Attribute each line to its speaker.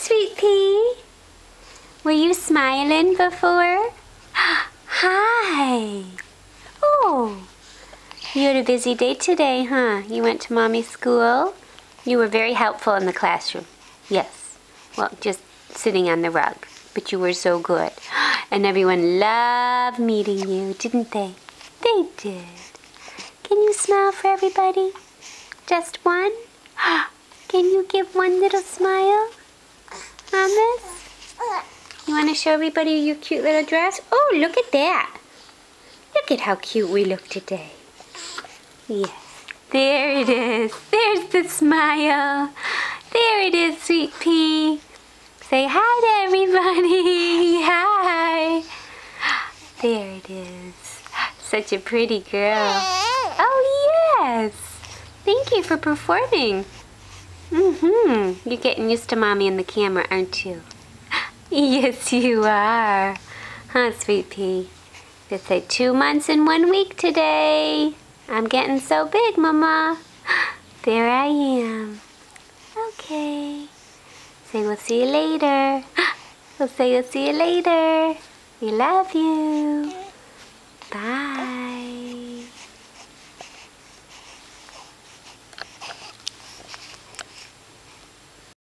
Speaker 1: Sweet Pea. Were you smiling before? Hi. Oh, you had a busy day today, huh? You went to Mommy's school? You were very helpful in the classroom. Yes. Well, just sitting on the rug. But you were so good. And everyone loved meeting you, didn't they? They did. Can you smile for everybody? Just one? Can you give one little smile on this? You want to show everybody your cute little dress? Oh, look at that. Look at how cute we look today. Yes. There it is. There's the smile. There it is, Sweet Pea. Say hi to everybody. Hi. There it is. Such a pretty girl. Oh, yes. Thank you for performing. You're getting used to Mommy and the camera, aren't you? Yes, you are. Huh, Sweet Pea? They say 2 months and 1 week today. I'm getting so big, Mama. There I am. Okay. Say we'll see you later. We'll see you later. We love you. Bye.